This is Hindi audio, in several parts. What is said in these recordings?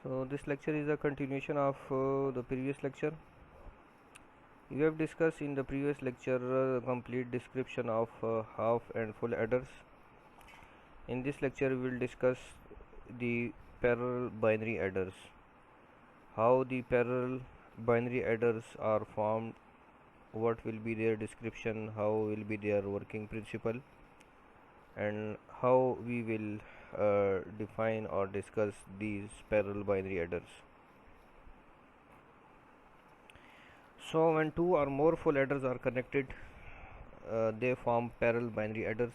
So this lecture is a continuation of the previous lecture. We have discussed in the previous lecture the complete description of half and full adders. In this lecture we will discuss the parallel binary adders, how the parallel binary adders are formed, what will be their description, how will be their working principle, and how we will define or discuss these parallel binary adders. So when two or more full adders are connected, they form parallel binary adders.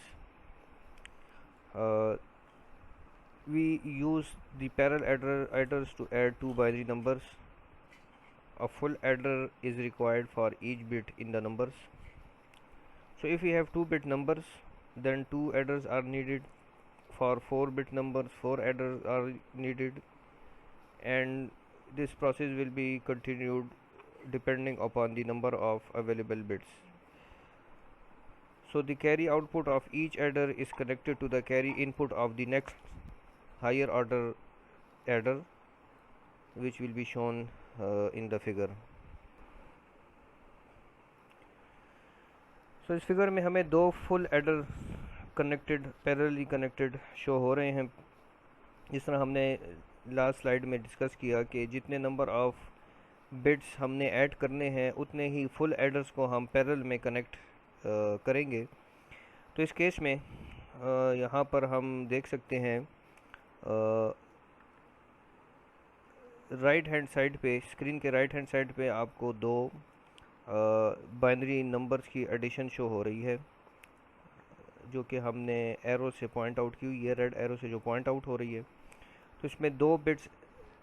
We use the parallel adders to add two binary numbers. A full adder is required for each bit in the numbers. So if we have 2-bit numbers, then 2 adders are needed. For 4-bit numbers, 4 adders are needed, and this process will be continued depending upon the number of available bits. So the carry output of each adder is connected to the carry input of the next higher order adder, which will be shown in the figure. So इस फिगर में हमें दो full adder connected parallelly connected show हो रहे हैं. जिस तरह हमने लास्ट स्लाइड में डिस्कस किया कि जितने नंबर ऑफ बिट्स हमने ऐड करने हैं उतने ही फुल एडर्स को हम पैरेलल में कनेक्ट करेंगे. तो इस केस में यहाँ पर हम देख सकते हैं राइट हैंड साइड पे, स्क्रीन के राइट हैंड साइड पे आपको दो बाइनरी नंबर्स की एडिशन शो हो रही है, जो कि हमने एरो से पॉइंट आउट की हुई है, रेड एरो से जो पॉइंट आउट हो रही है. तो इसमें दो बिट्स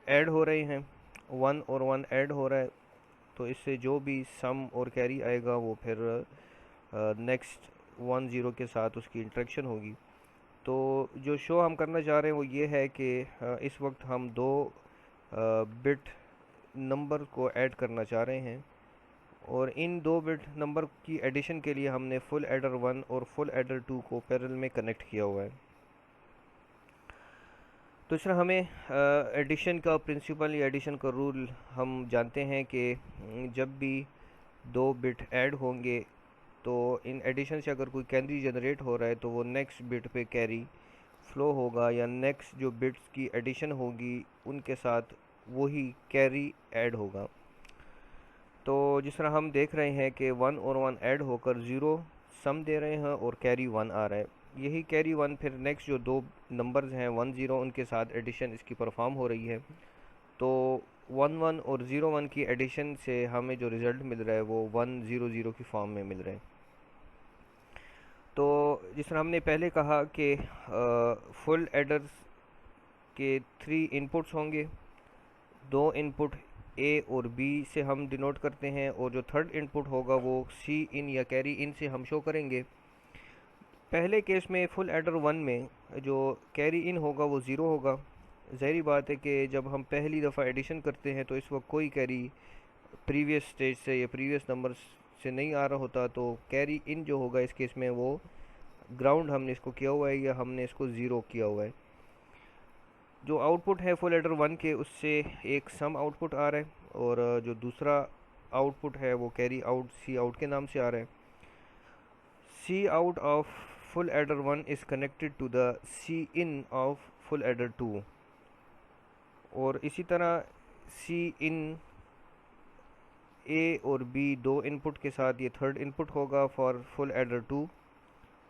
ऐड हो रहे हैं, 1 और 1 ऐड हो रहा है. तो इससे जो भी सम और कैरी आएगा वो फिर नेक्स्ट 1 0 के साथ उसकी इंटरेक्शन होगी. तो जो शो हम करना चाह रहे हैं वो ये है कि इस वक्त हम दो बिट नंबर को ऐड करना चाह रहे हैं, और इन दो बिट नंबर की एडिशन के लिए हमने फुल एडर 1 और फुल एडर 2 को पैरेलल में कनेक्ट किया हुआ है. तो इस तरह हमें एडिशन का प्रिंसिपल या एडिशन का रूल हम जानते हैं कि जब भी दो बिट ऐड होंगे तो इन एडिशन से अगर कोई कैरी जनरेट हो रहा है तो वो नेक्स्ट बिट पे कैरी फ्लो होगा, या नेक्स्ट जो बिट्स की एडिशन होगी उनके साथ वही कैरी ऐड होगा. तो जिस तरह हम देख रहे हैं कि 1 और 1 ऐड होकर 0 सम दे रहे हैं और कैरी 1 आ रहा है. यही कैरी 1 फिर नेक्स्ट जो दो नंबर्स हैं 1 0 उनके साथ एडिशन इसकी परफॉर्म हो रही है. तो 1 1 और 0 1 की एडिशन से हमें जो रिज़ल्ट मिल रहा है वो 1 0 0 की फॉर्म में मिल रहा है. तो जिस तरह हमने पहले कहा कि फुल एडर्स के 3 इनपुट्स होंगे. दो इनपुट ए और बी से हम डिनोट करते हैं, और जो थर्ड इनपुट होगा वो सी इन या कैरी इन से हम शो करेंगे. पहले केस में फुल एडर 1 में जो कैरी इन होगा वो 0 होगा. ज़ाहिर बात है कि जब हम पहली दफ़ा एडिशन करते हैं तो इस वक्त कोई कैरी प्रीवियस स्टेज से या प्रीवियस नंबर से नहीं आ रहा होता. तो कैरी इन जो होगा इस केस में वो ग्राउंड हमने इसको किया हुआ है या हमने इसको 0 किया हुआ है. जो आउटपुट है फुल एडर 1 के उससे एक सम आउटपुट आ रहा है, और जो दूसरा आउटपुट है वो कैरी आउट सी आउट के नाम से आ रहा है. C out of full adder 1 is connected to the C in of full adder 2, और इसी तरह सी इन ए और बी दो इनपुट के साथ ये थर्ड इनपुट होगा फॉर फुल एडर 2,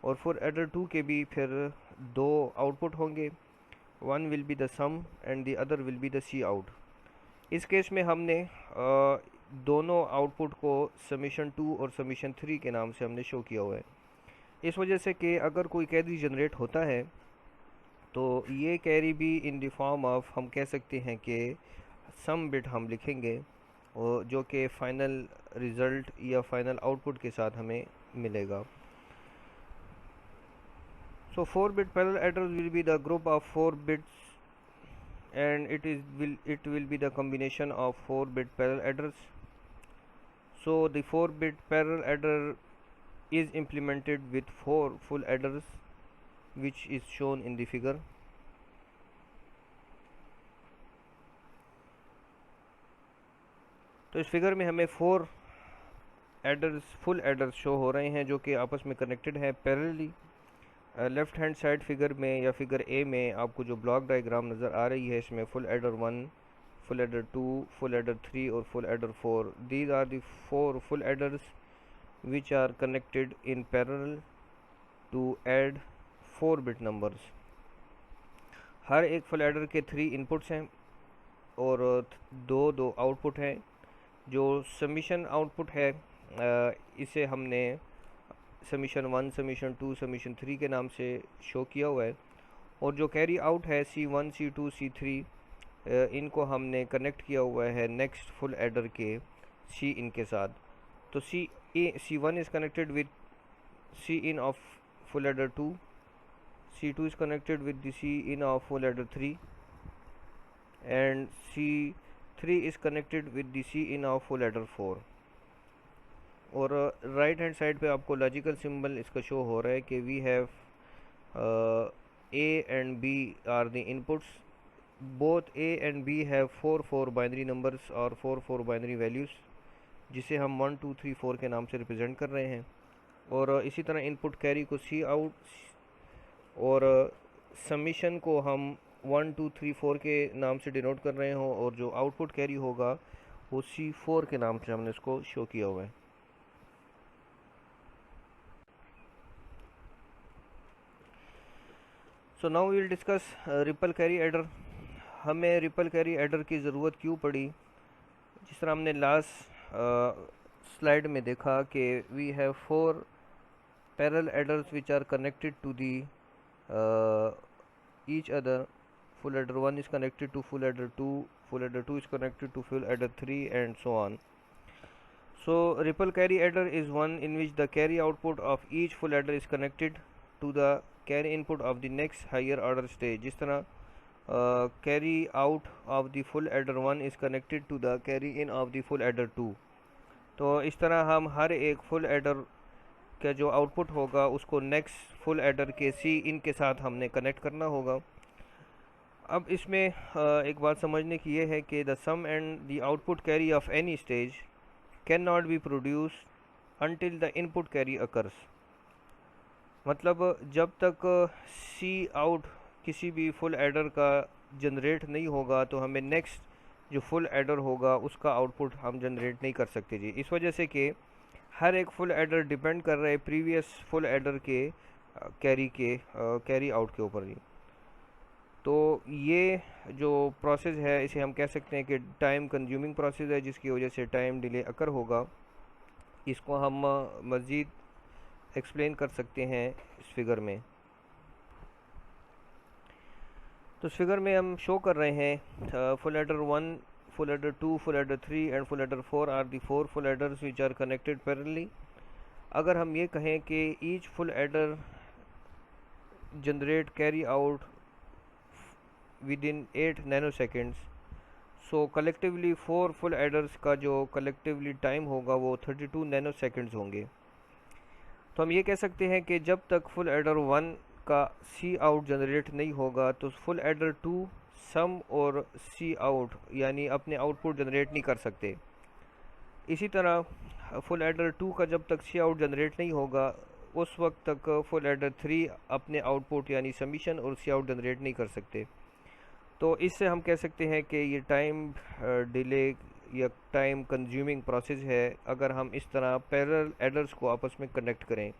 और फुल एडर 2 के भी फिर दो आउटपुट होंगे. One will be the sum and the other will be the C out. इस केस में हमने दोनों आउटपुट को समीशन 2 और समीशन 3 के नाम से हमने शो किया हुआ है. इस वजह से कि अगर कोई कैरी जनरेट होता है तो ये कैरी भी इन द फॉर्म ऑफ हम कह सकते हैं कि सम बिट हम लिखेंगे, और जो कि फाइनल रिज़ल्ट या फाइनल आउटपुट के साथ हमें मिलेगा. So 4-bit parallel adders will be the group of 4 bits, and it will be the combination of 4-bit parallel adders. So the 4-bit parallel adder is implemented with 4 full adders, which is shown in the figure. तो इस फिगर में हमें 4 एडर्स, फुल एडर्स शो हो रहे हैं जो कि आपस में कनेक्टेड है parallelly. Left hand side figure में या फिगर ए में आपको जो ब्लॉक डायग्राम नज़र आ रही है, इसमें full adder 1, full adder 2, full adder 3 और फुल एडर 4, दीज the the 4 full adders which are connected in parallel to add 4 bit numbers। हर एक फुल एडर के 3 इनपुट्स हैं और दो आउटपुट हैं। जो समीशन आउटपुट है इसे हमने समीशन 1, समीशन 2, समीशन 3 के नाम से शो किया हुआ है। और जो कैरी आउट है C1, C2, C3, इनको हमने कनेक्ट किया हुआ है नेक्स्ट फुल एडर के C इन के साथ। तो C1 is connected with C in of full adder 2, C2 is connected with the C in of full adder 3 and C3 is connected with the C in of full adder 4। और राइट हैंड साइड पे आपको लॉजिकल सिंबल इसका शो हो रहा है कि we have A and B are the inputs, both A and B have 4 binary numbers और 4 बाइनरी वैल्यूज़, जिसे हम 1 2 3 4 के नाम से रिप्रेजेंट कर रहे हैं। और इसी तरह इनपुट कैरी को C आउट और समीशन को हम 1 2 3 4 के नाम से डिनोट कर रहे हो, और जो आउटपुट कैरी होगा वो C4 के नाम से हमने इसको शो किया हुआ है। So now we will discuss ripple carry adder. हमें रिपल कैरी एडर की ज़रूरत क्यों पड़ी? जिस तरह हमने लास्ट स्लाइड में देखा कि we have 4 parallel adders which are connected to the each other. Full adder 1 is connected to full adder 2, full adder 2 is connected to full adder 3 and so on। So ripple carry adder is one in which the carry output of each full adder is connected to the carry input of the next higher order stage। जिस तरह carry out of the full adder 1 is connected to the carry in of the full adder 2। तो इस तरह हम हर एक फुल एडर का जो आउटपुट होगा उसको नेक्स्ट फुल एडर के C इन के साथ हमने कनेक्ट करना होगा। अब इसमें एक बात समझने की ये है कि the sum and the output carry of any stage can not be produced until the input carry occurs. मतलब जब तक C आउट किसी भी फुल एडर का जनरेट नहीं होगा तो हमें नेक्स्ट जो फुल एडर होगा उसका आउटपुट हम जनरेट नहीं कर सकते जी। इस वजह से कि हर एक फुल एडर डिपेंड कर रहा है प्रीवियस फुल एडर के कैरी आउट के ऊपर जी। तो ये जो प्रोसेस है इसे हम कह सकते हैं कि टाइम कंज्यूमिंग प्रोसेस है, जिसकी वजह से टाइम डिले अकर होगा। इसको हम मज़ीद एक्सप्लेन कर सकते हैं इस फिगर में। तो इस फिगर में हम शो कर रहे हैं full adder 1, full adder 2, full adder 3 and full adder 4 are the 4 full adders which are connected parallelly. अगर हम ये कहें कि each full adder generate carry out within 8 nanoseconds, so collectively 4 full adders का जो collectively टाइम होगा वो 32 नैनोसेकेंड्स होंगे। तो हम ये कह सकते हैं कि जब तक फुल एडर 1 का C आउट जनरेट नहीं होगा तो फुल एडर 2 सम और C आउट यानी अपने आउटपुट जनरेट नहीं कर सकते। इसी तरह फुल एडर 2 का जब तक C आउट जनरेट नहीं होगा उस वक्त तक फुल एडर 3 अपने आउटपुट यानी समीशन और C आउट जनरेट नहीं कर सकते। तो इससे हम कह सकते हैं कि ये टाइम डिले या टाइम कंज्यूमिंग प्रोसेस है अगर हम इस तरह पैरेलल एडर्स को आपस में कनेक्ट करें।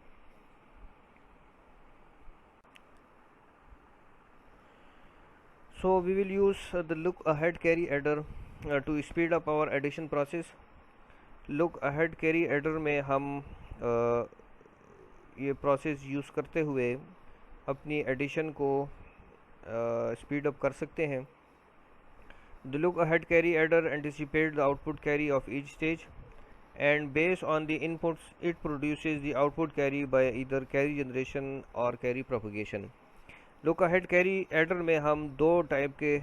So we will use the look ahead carry adder to speed up our addition process. Look ahead carry adder में हम ये प्रोसेस यूज़ करते हुए अपनी एडिशन को स्पीड अप कर सकते हैं। The look ahead carry adder anticipates the output carry of each stage and based on the inputs it produces the output carry by either carry generation or carry propagation। look ahead carry adder में हम दो टाइप के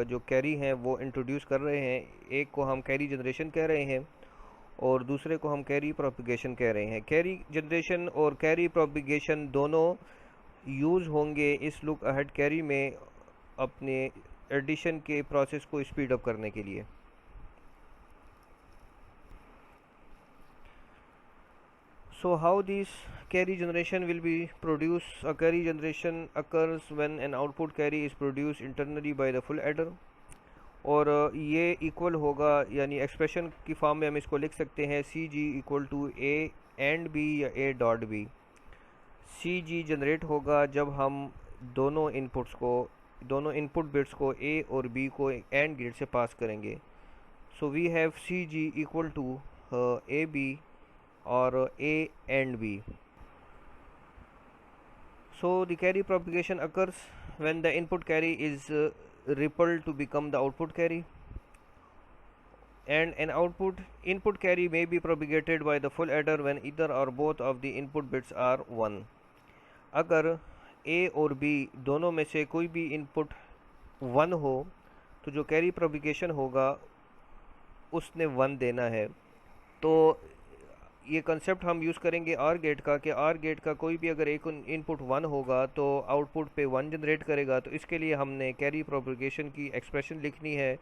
जो कैरी हैं वो इंट्रोड्यूस कर रहे हैं। एक को हम कैरी जनरेशन कह रहे हैं और दूसरे को हम कैरी प्रोपगेशन कह रहे हैं। कैरी जनरेशन और कैरी प्रोपगेशन दोनों यूज़ होंगे इस लुक अहेड कैरी में अपने एडिशन के प्रोसेस को स्पीड अप करने के लिए। So how this carry generation will be produced? A carry generation occurs when an output carry is produced internally by the full adder. और ये इक्वल होगा, यानी एक्सप्रेशन की फॉर्म में हम इसको लिख सकते हैं C G equal to A and B या A dot B. C G generate होगा जब हम दोनों इनपुट बिट्स को ए और बी को एंड गेट से पास करेंगे। So we have C G equal to A B और A and B. So the carry propagation occurs when the input carry is rippled to become the output carry, and an input carry may be propagated by the full adder when either or both of the input bits are 1। अगर a और b दोनों में से कोई भी इनपुट 1 हो तो जो कैरी प्रोपगेशन होगा उसने 1 देना है। तो ये कंसेप्ट हम यूज़ करेंगे आर गेट का, कि आर गेट का कोई भी अगर एक इनपुट 1 होगा तो आउटपुट पे 1 जनरेट करेगा। तो इसके लिए हमने कैरी प्रोपगेशन की एक्सप्रेशन लिखनी है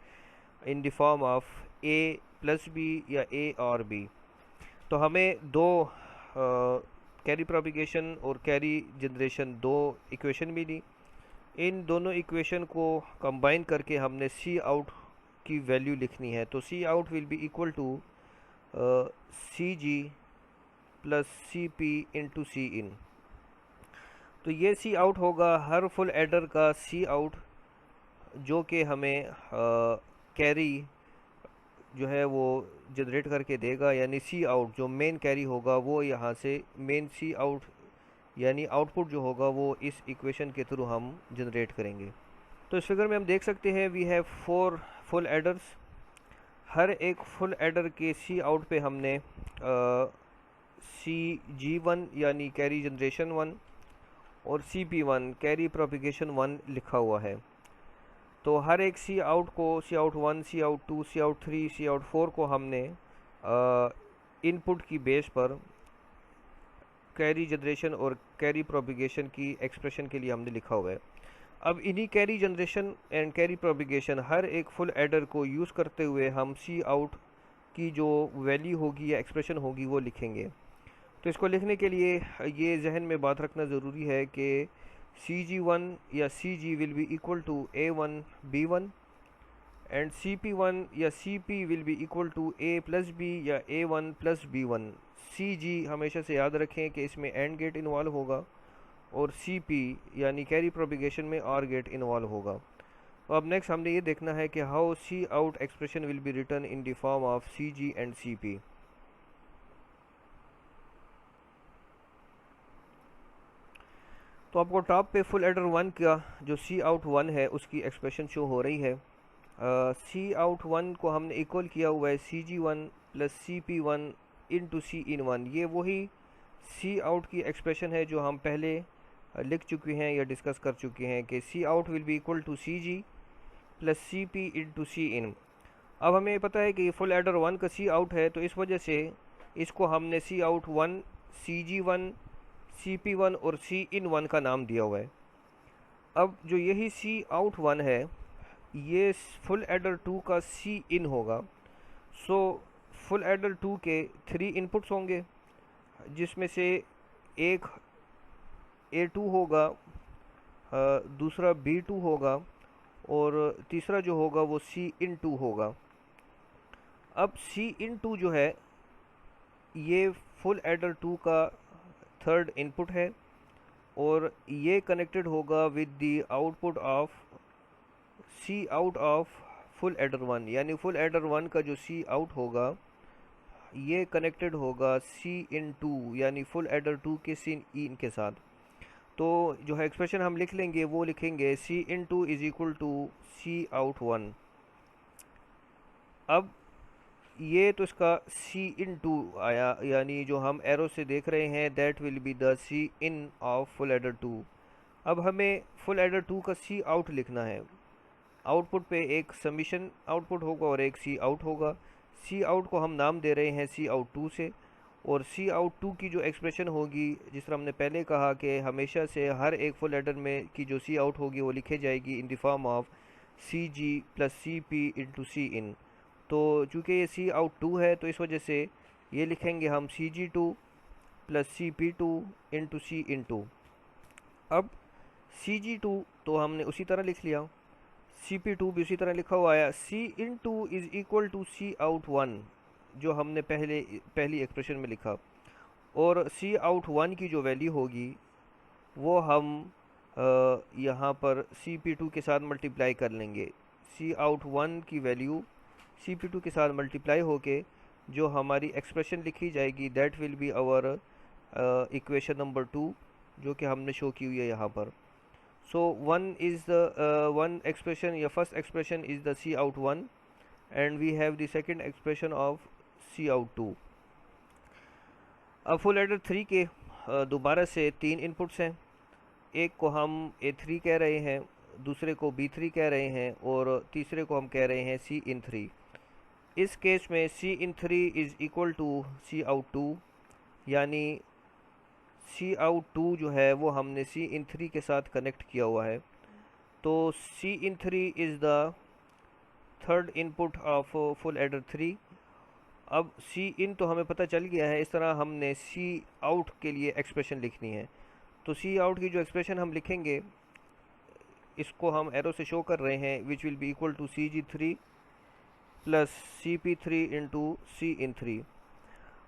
in the form of a plus B या ए और बी। तो हमें दो कैरी प्रोपगेशन और कैरी जनरेशन दो इक्वेशन मिली। इन दोनों इक्वेशन को कंबाइन करके हमने सी आउट की वैल्यू लिखनी है। तो C out will be equal to C G plus C P into C in. तो ये सी आउट होगा हर फुल एडर का सी आउट, जो कि हमें कैरी जो है वो जनरेट करके देगा, यानी सी आउट जो मेन कैरी होगा वो यहाँ से मेन सी आउट यानी आउटपुट जो होगा वो इस इक्वेशन के थ्रू हम जनरेट करेंगे। तो इस फिगर में हम देख सकते हैं वी हैव 4 फुल एडर्स। हर एक फुल एडर के सी आउट पे हमने सी जी 1 यानी कैरी जनरेशन 1 और सी पी 1 कैरी प्रोपगेशन 1 लिखा हुआ है। तो हर एक सी आउट को C out 1, C out 2, C out 3, C out 4 को हमने इनपुट की बेस पर कैरी जनरेशन और कैरी प्रोपगेशन की एक्सप्रेशन के लिए हमने लिखा हुआ है। अब इन्हीं carry generation and carry propagation हर एक फुल एडर को यूज़ करते हुए हम सी आउट की जो वैल्यू होगी या एक्सप्रेशन होगी वो लिखेंगे। तो इसको लिखने के लिए ये जहन में बात रखना ज़रूरी है कि सी जी 1 या C G will be equal to A 1 B 1 and C P 1 या C P will be equal to A plus B या ए 1 प्लस बी 1। सी जी हमेशा से याद रखें कि इसमें एंड गेट इन्वॉल्व होगा और सी पी यानी कैरी प्रोपगेशन में आर गेट इन्वॉल्व होगा। तो अब नेक्स्ट हमने ये देखना है कि how C out expression will be written in the form of C G and C P. तो आपको टॉप पे फुल एडर 1 का जो सी आउट 1 है उसकी एक्सप्रेशन शो हो रही है। सी आउट 1 को हमने इक्वल किया हुआ है सी G 1 plus C P 1 into C इन 1। ये वही सी आउट की एक्सप्रेशन है जो हम पहले लिख चुके हैं या डिस्कस कर चुके हैं कि C out will be equal to C G plus C P into C in. अब हमें पता है कि फुल एडर 1 का सी आउट है, तो इस वजह से इसको हमने सी आउट 1, सी जी 1, सी पी 1 और सी इन 1 का नाम दिया हुआ है। अब जो यही सी आउट 1 है ये फुल एडर 2 का सी इन होगा। सो फुल एडर 2 के 3 इनपुट्स होंगे जिसमें से एक A2 होगा, दूसरा B2 होगा और तीसरा जो होगा वो C/2 होगा। अब C/2 जो है ये फुल एडर 2 का थर्ड इनपुट है और ये कनेक्टेड होगा with the output of C out of full adder 1, यानी फुल एडर 1 का जो सी आउट होगा ये कनेक्टेड होगा C/2 यानी फुल एडर 2 के C/in के साथ। तो जो है एक्सप्रेशन हम लिख लेंगे वो लिखेंगे C/2 is equal to C out 1। अब ये तो इसका C/2 आया, यानी जो हम एरो से देख रहे हैं that will be the C/in of full adder 2। अब हमें फुल एडर 2 का सी आउट लिखना है। आउटपुट पे एक समीशन आउटपुट होगा और एक सी आउट होगा। सी आउट को हम नाम दे रहे हैं सी आउट 2 से, और सी आउट 2 की जो एक्सप्रेशन होगी जिस तरह हमने पहले कहा कि हमेशा से हर एक फुल एडर में की जो सी आउट होगी वो लिखे जाएगी in the form of C G plus C P into C in. तो चूँकि ये सी आउट 2 है तो इस वजह से ये लिखेंगे हम सी जी 2 plus CP2 into C into, अब CG2 तो हमने उसी तरह लिख लिया, CP2 भी उसी तरह लिखा हुआ आया, C into is equal to C out 1 जो हमने पहली एक्सप्रेशन में लिखा, और C आउट 1 की जो वैल्यू होगी वो हम यहाँ पर CP2 के साथ मल्टीप्लाई कर लेंगे। C आउट 1 की वैल्यू CP2 के साथ मल्टीप्लाई होके जो हमारी एक्सप्रेशन लिखी जाएगी that will be our equation number 2 जो कि हमने शो की हुई है यहाँ पर। सो वन एक्सप्रेशन या first expression is the C out 1 and we have the second expression of C out 2। अब फुल एडर 3 के दोबारा से 3 इनपुट्स हैं, एक को हम A3 कह रहे हैं, दूसरे को B3 कह रहे हैं और तीसरे को हम कह रहे हैं C इन 3। इस केस में C in 3 is equal to C out 2, यानी C आउट 2 जो है वो हमने C इन 3 के साथ कनेक्ट किया हुआ है, तो C in 3 is the third input of full adder 3। अब C इन तो हमें पता चल गया है, इस तरह हमने C आउट के लिए एक्सप्रेशन लिखनी है, तो C आउट की जो एक्सप्रेशन हम लिखेंगे इसको हम एरो से शो कर रहे हैं, which will be equal to CG3 plus CP3 into C in 3।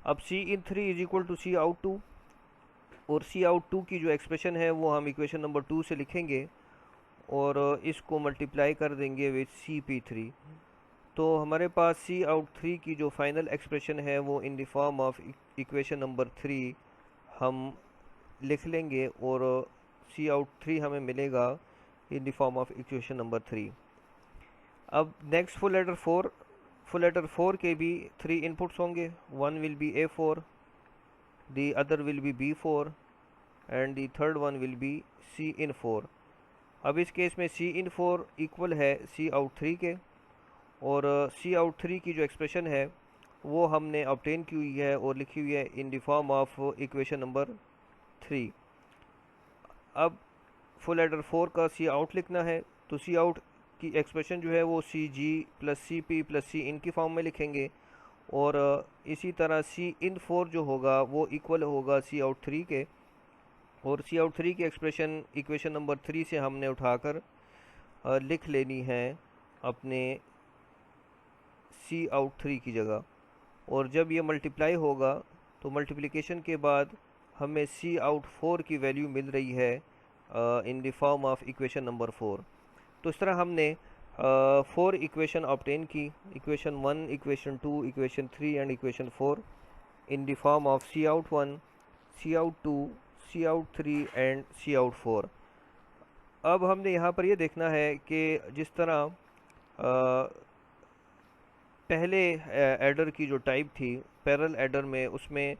अब C in 3 is equal to C out 2, और C आउट 2 की जो एक्सप्रेशन है वो हम इक्वेशन नंबर 2 से लिखेंगे और इसको मल्टीप्लाई कर देंगे विद CP3। तो हमारे पास C आउट 3 की जो फाइनल एक्सप्रेशन है वो इन the form of equation number 3 हम लिख लेंगे, और C आउट 3 हमें मिलेगा इन the form of equation number 3। अब नेक्स्ट फुल एडर 4 के भी 3 इनपुट्स होंगे, one will B A4, the other will B B4 and the third one will B C इन 4। अब इस केस में C इन 4 इक्वल है C आउट 3 के, और C आउट 3 की जो एक्सप्रेशन है वो हमने ऑब्टेन की हुई है और लिखी हुई है in the form of equation number 3। अब फुल एडर 4 का C आउट लिखना है, तो C आउट की एक्सप्रेशन जो है वो CG plus CP plus C इन की फॉर्म में लिखेंगे, और इसी तरह C इन 4 जो होगा वो इक्वल होगा C आउट 3 के, और C आउट 3 की एक्सप्रेशन इक्वेशन नंबर 3 से हमने उठाकर लिख लेनी है अपने C आउट 3 की जगह, और जब ये मल्टीप्लाई होगा तो मल्टीप्लिकेशन के बाद हमें C आउट 4 की वैल्यू मिल रही है in the form of equation number 4। तो इस तरह हमने 4 इक्वेशन ऑब्टेन की, equation 1, equation 2, equation 3 and equation 4 in the form of C out 1, C out 2, C out 3 and C out 4। अब हमने यहाँ पर ये देखना है कि जिस तरह पहले एडर की जो टाइप थी पैरेलल एडर में, उसमें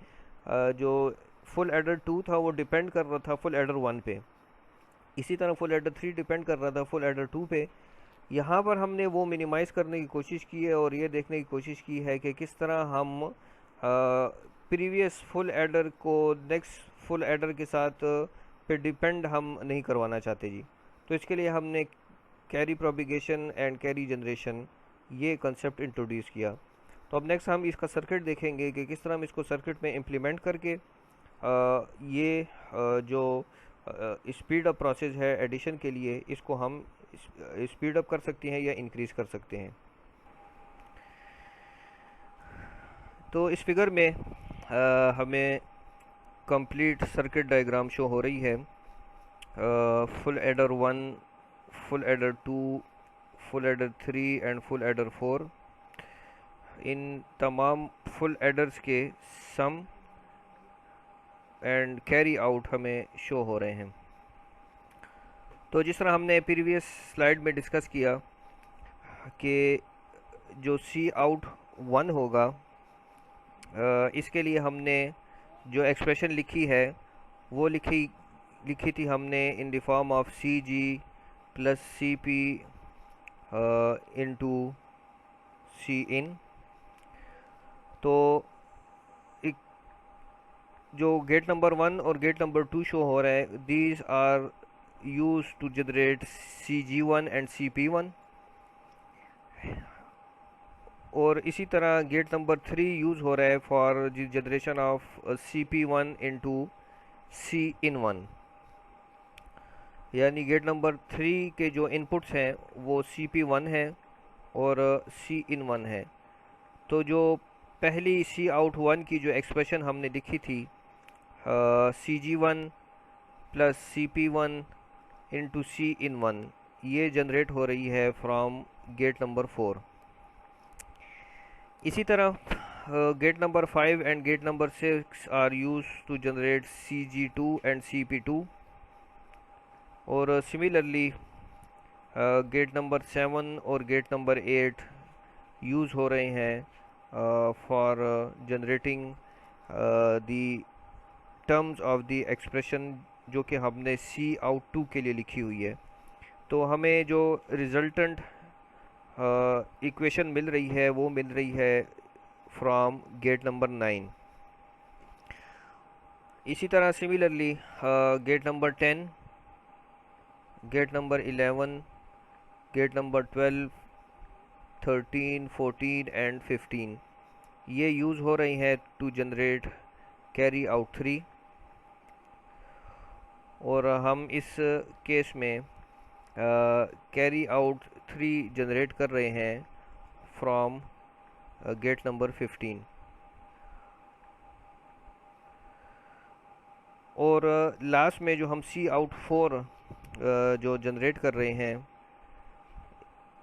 जो फुल एडर 2 था वो डिपेंड कर रहा था फुल एडर 1 पे, इसी तरह फुल एडर 3 डिपेंड कर रहा था फुल एडर 2 पे। यहाँ पर हमने वो मिनिमाइज़ करने की कोशिश की है और ये देखने की कोशिश की है कि किस तरह हम प्रीवियस फुल एडर को नेक्स्ट फुल एडर के साथ पे डिपेंड हम नहीं करवाना चाहते जी। तो इसके लिए हमने carry propagation and carry generation ये कंसेप्ट इंट्रोड्यूस किया। तो अब नेक्स्ट हम इसका सर्किट देखेंगे कि किस तरह हम इसको सर्किट में इम्प्लीमेंट करके ये जो स्पीड अप प्रोसेस है एडिशन के लिए, इसको हम स्पीड अप कर सकते हैं या इंक्रीज़ कर सकते हैं। तो इस फिगर में हमें कंप्लीट सर्किट डायग्राम शो हो रही है, full adder 1, full adder 2, full adder 3 and full adder 4। इन तमाम फुल एडर्स के सम एंड कैरी आउट हमें शो हो रहे हैं। तो जिस तरह हमने प्रीवियस स्लाइड में डिस्कस किया कि जो C आउट 1 होगा, इसके लिए हमने जो एक्सप्रेशन लिखी है वो लिखी थी हमने इन the form of CG plus CP into C इन। तो जो गेट नंबर 1 और गेट नंबर 2 शो हो रहा है, these are use to generate CG1 and CP1। और इसी तरह गेट नंबर 3 यूज़ हो रहा है for the generation of CP1 into C-in-1, यानी गेट नंबर 3 के जो इनपुट्स हैं वो CP1 है और C-in-1 है। तो जो पहली Cout1 की जो एक्सप्रेशन हमने लिखी थी, CG1 plus CP1 into C-in-1, ये जनरेट हो रही है फ्रॉम गेट नंबर 4। इसी तरह gate number 5 and gate number 6 are use to generate CG2 and CP2, और सिमिलरली गेट नंबर 7 और गेट नंबर 8 यूज़ हो रहे हैं for generating the terms of the expression जो कि हमने Cout2 के लिए लिखी हुई है। तो हमें जो रिजल्टेंट इक्वेशन मिल रही है वो मिल रही है फ्रॉम गेट नंबर 9। इसी तरह similarly gate number 10, gate number 11, gate number 12, 13, 14 and 15 ये यूज़ हो रही हैं टू जनरेट कैरी आउट 3, और हम इस केस में कैरी आउट 3 जनरेट कर रहे हैं फ्रॉम गेट नंबर 15। और लास्ट में जो हम Cout4 जो जनरेट कर रहे हैं,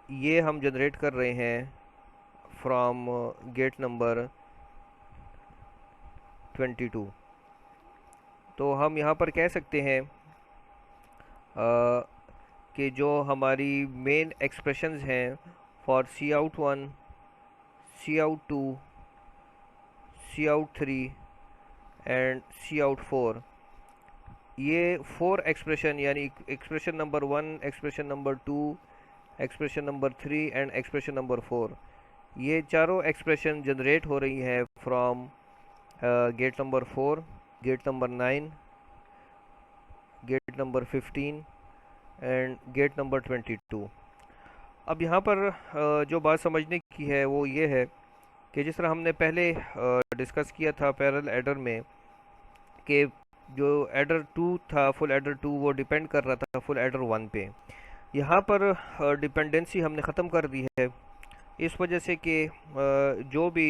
ये हम जनरेट कर रहे हैं फ्रॉम गेट नंबर 22। तो हम यहाँ पर कह सकते हैं कि जो हमारी मेन एक्सप्रेशंस हैं for Cout1, Cout2, Cout3 and Cout4, ये 4 एक्सप्रेशन यानी expression number 1, expression number 2, expression number 3 and expression number 4, ये चारों एक्सप्रेशन जनरेट हो रही है from gate number 4, gate number 9, gate number 15 and gate number 22। अब यहाँ पर जो बात समझने की है वो ये है कि जिस तरह हमने पहले डिस्कस किया था पैरेलल एडर में कि जो एडर 2 था, फुल एडर 2, वो डिपेंड कर रहा था फुल एडर 1 पे। यहाँ पर डिपेंडेंसी हमने ख़त्म कर दी है इस वजह से कि जो भी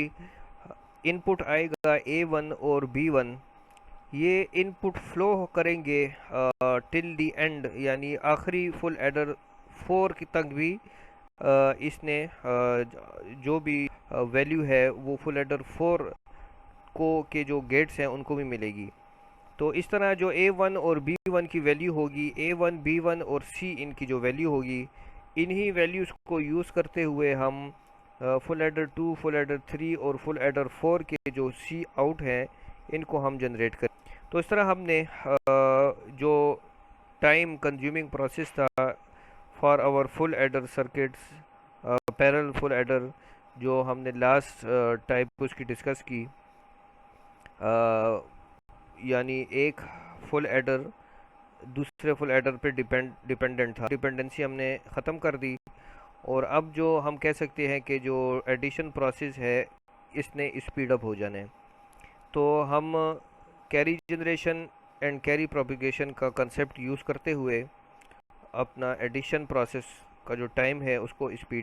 इनपुट आएगा A1 और B1, ये इनपुट फ्लो करेंगे टिल दी एंड, यानी आखिरी फुल एडर 4 की तक भी इसने जो भी वैल्यू है वो फुल एडर 4 को के जो गेट्स हैं उनको भी मिलेगी। तो इस तरह जो A1 और B1 की वैल्यू होगी, A1, B1 और C इनकी जो वैल्यू होगी, इन्हीं वैल्यूज़ को यूज़ करते हुए हम फुल एडर 2, फुल एडर 3 और फुल एडर 4 के जो Cout हैं इनको हम जनरेट करें। तो इस तरह हमने जो टाइम कंज्यूमिंग प्रोसेस था for our full adder circuits, parallel full adder, जो हमने लास्ट टाइप उसकी डिस्कस की, यानी एक फुल एडर दूसरे फुल एडर पे डिपेंडेंट था, डिपेंडेंसी हमने ख़त्म कर दी। और अब जो हम कह सकते हैं कि जो एडिशन प्रोसेस है इसने स्पीड अप हो जाना है। तो हम carry generation and carry propagation का कंसेप्ट यूज़ करते हुए अपना एडिशन प्रोसेस का जो टाइम है उसको स्पीड